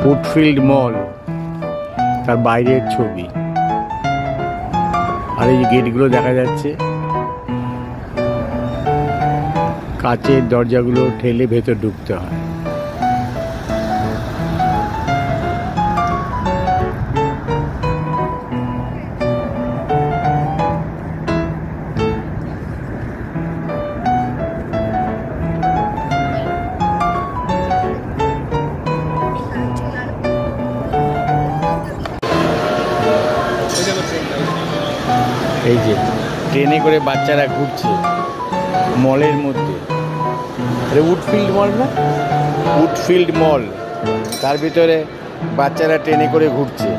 উডফিল্ড মল তার বাইরের ছবি। আর এই গেটগুলো দেখা যাচ্ছে, কাচের দরজাগুলো ঠেলে ভেতর ঢুকতে হয়। এই যে ট্রেনে করে বাচ্চারা ঘুরছে মলের মধ্যে। উডফিল্ড মল না, উডফিল্ড মল, তার ভিতরে বাচ্চারা ট্রেনে করে ঘুরছে।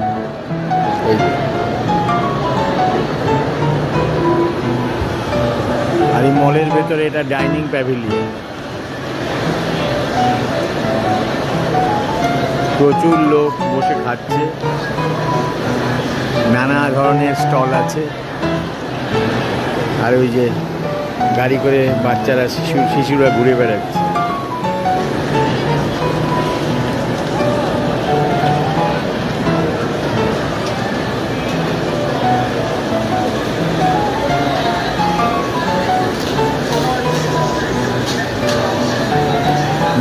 এই যে, আর এই মলের ভেতরে এটা ডাইনিং প্যাভিলিয়ন। প্রচুর লোক বসে খাচ্ছে, নানা ধরনের স্টল আছে। আর ওই যে গাড়ি করে বাচ্চারা শিশুরা ঘুরে বেড়াচ্ছে।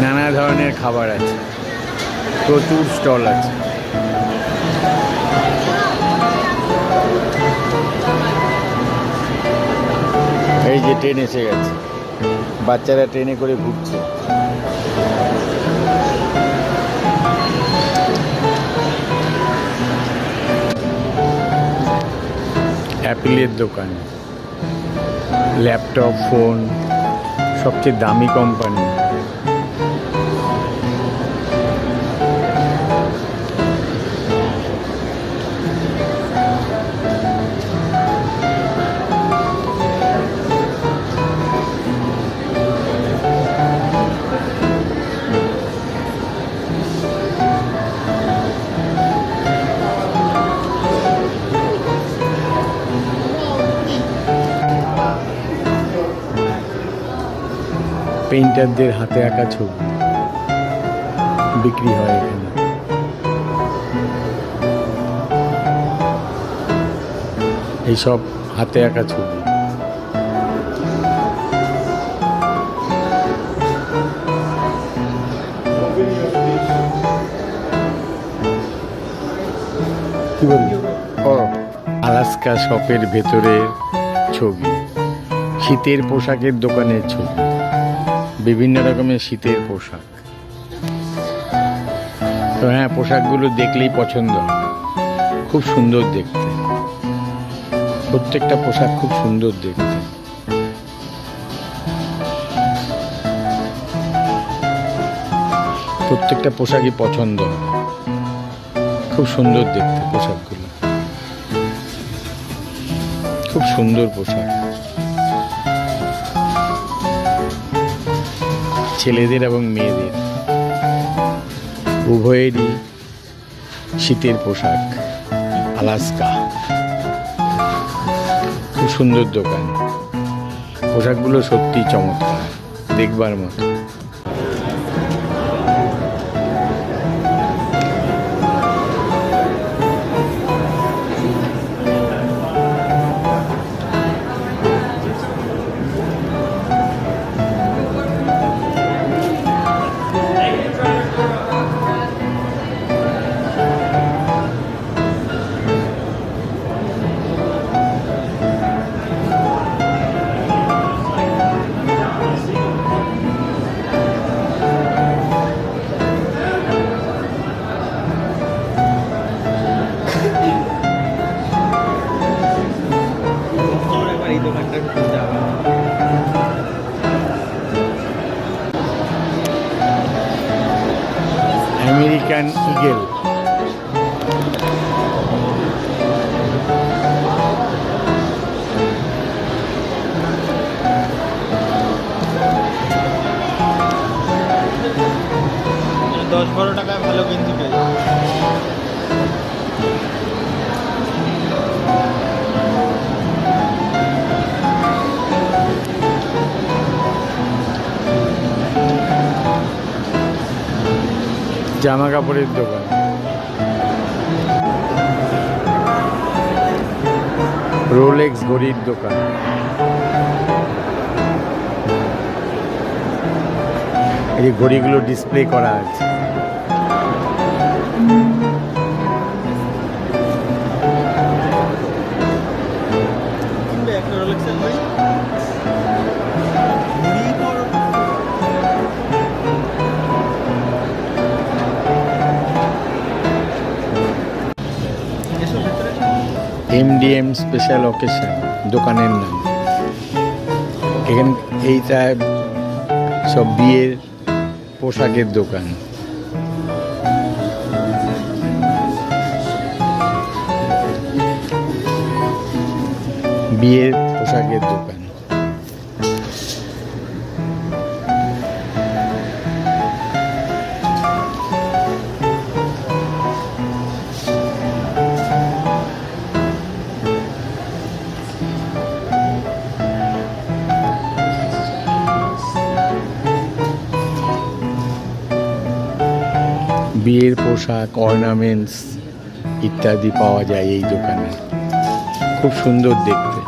নানা ধরনের খাবার আছে, প্রচুর স্টল আছে। এই যে ট্রেন এসে গেছে, বাচ্চারা ট্রেনে করে ঘুরছে। অ্যাপেলের দোকান, ল্যাপটপ, ফোন, সবচেয়ে দামি কোম্পানি। পেইন্টারদের হাতে আঁকা ছবি বিক্রি হয় এখানে। এইসব হাতে আঁকা ছবি। কি বলি, আলাস্কা শপের ভেতরের ছবি, শীতের পোশাকের দোকানের ছবি, বিভিন্ন রকমের শীতের পোশাক। তো হ্যাঁ, পোশাকগুলো দেখলেই পছন্দ হয়, খুব সুন্দর দেখতে। প্রত্যেকটা পোশাক খুব সুন্দর দেখতে। প্রত্যেকটা পোশাকই পছন্দ হয়, খুব সুন্দর দেখতে পোশাকগুলো, খুব সুন্দর পোশাক। ছেলেদের এবং মেয়েদের উভয়েরই শীতের পোশাক। আলাস্কা, খুব সুন্দর দোকান। পোশাকগুলো সত্যি চমৎকার, দেখবার মতো। আমেরিকান ইগল, $10-12 টাকায় ভালো গেঞ্জি পেয়ে যায়। জামা কাপড়ের দোকান। রোলেক্স ঘড়ির দোকান। এই যে ঘড়িগুলো ডিসপ্লে করা আছে। একটা রোলেক্সের ঘড়ি MDM স্পেশাল অকেশন দোকানের নাম। এখানে এইটা সব বিয়ের পোশাকের দোকান। বিয়ের পোশাকের দোকান। বিয়ের পোশাক, অর্নামেন্টস ইত্যাদি পাওয়া যায় এই দোকানে। খুব সুন্দর দেখতে।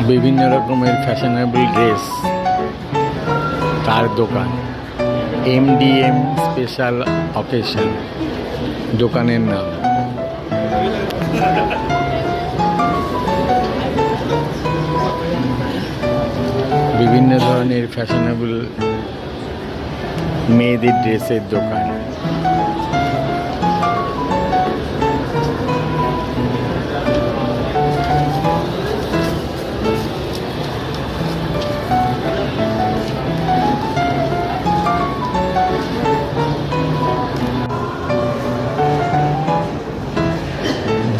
বিভিন্ন রকমের ফ্যাশনেবল ড্রেস তার দোকান। MDM স্পেশাল অকেশন দোকানের নাম। বিভিন্ন ধরনের ফ্যাশনেবল মেয়েদের ড্রেসের দোকান।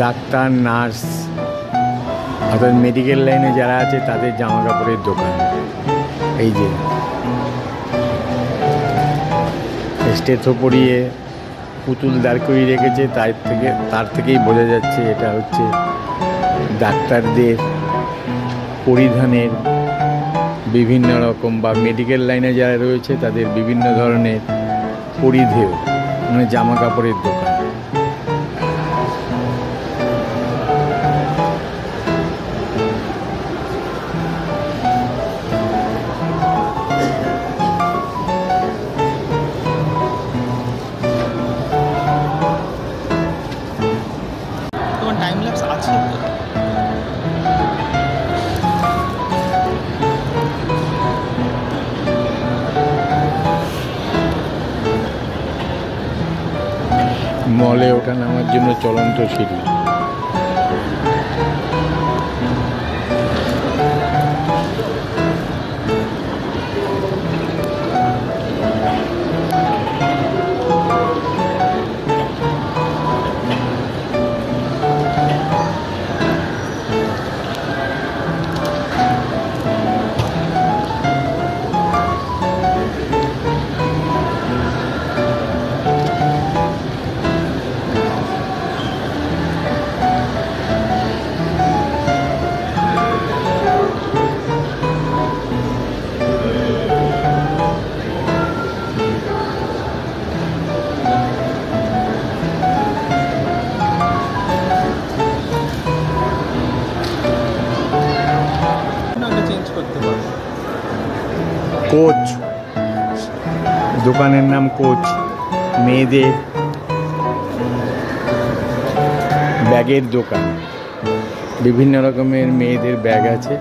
ডাক্তার, নার্স অর্থাৎ মেডিকেল লাইনে যারা আছে তাদের জামা কাপড়ের দোকান। এই যে স্টেথো পরিয়ে পুতুল দাঁড় করিয়ে রেখেছে, তার থেকেই বোঝা যাচ্ছে এটা হচ্ছে ডাক্তারদের পরিধানের বিভিন্ন রকম, বা মেডিকেল লাইনে যারা রয়েছে তাদের বিভিন্ন ধরনের পরিধেয় মানে জামা কাপড়ের দোকান। টাইম ল্যাপস আছে তো? মলে ওঠা নামার জন্য চলন্ত সিঁড়ি। কোচ দোকানের নাম কোচ। মেয়েদের ব্যাগের দোকান। বিভিন্ন রকমের মেয়েদের ব্যাগ আছে।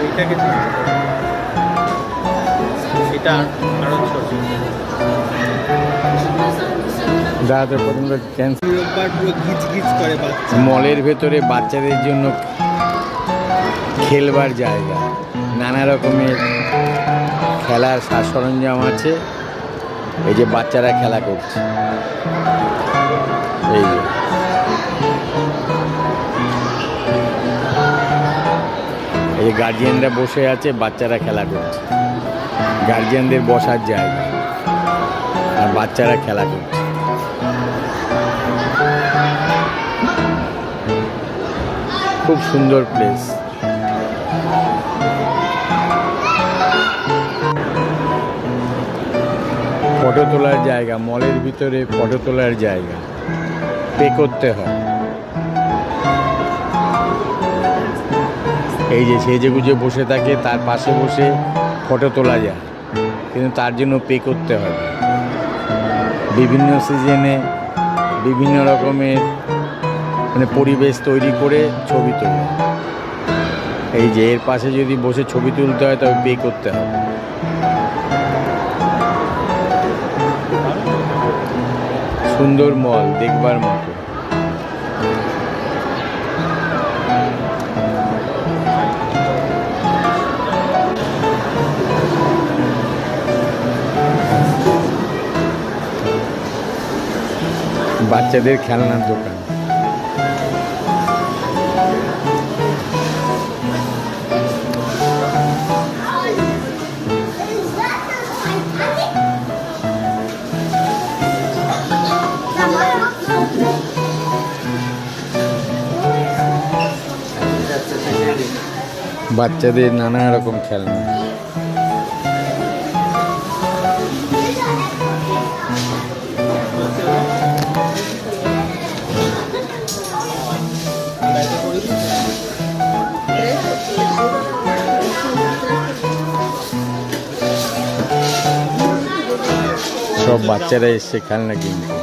এটাকে এটা আরো ছোট। দাদা প্রথম ক্যান্সার। রোববার পুরো গিজ গিজ করে বাচ্চা। মলের ভেতরে বাচ্চাদের জন্য খেলবার জায়গা, নানা রকমের খেলার সাজ সরঞ্জাম আছে। এই যে বাচ্চারা খেলা করছে, এই যে গার্জিয়ানরা বসে আছে, বাচ্চারা খেলা করছে। গার্জিয়ানদের বসার জায়গা আর বাচ্চারা খেলা করছে। খুব সুন্দর প্লেস। ফটো তোলার জায়গা, মলের ভিতরে ফটো তোলার জায়গা, পে করতে হয়। এই যে সেজে গুজে বসে থাকে, তার পাশে বসে ফটো তোলা যায়, কিন্তু তার জন্য পে করতে হবে। বিভিন্ন সিজনে বিভিন্ন রকমের মানে পরিবেশ তৈরি করে ছবি তোলে। এই যে এর পাশে যদি বসে ছবি তুলতে হয় তবে পে করতে হবে। সুন্দর মল, দেখবার মতো। বাচ্চাদের খেলনার দোকান। বাচ্চাদের নানা রকম খেলনা। সব বাচ্চারা এসছে খেলনা কিনতে।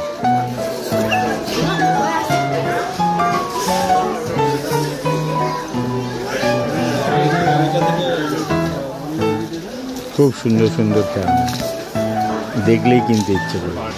খুব সুন্দর সুন্দর খেলনা, দেখলেই কিনতে ইচ্ছে করে।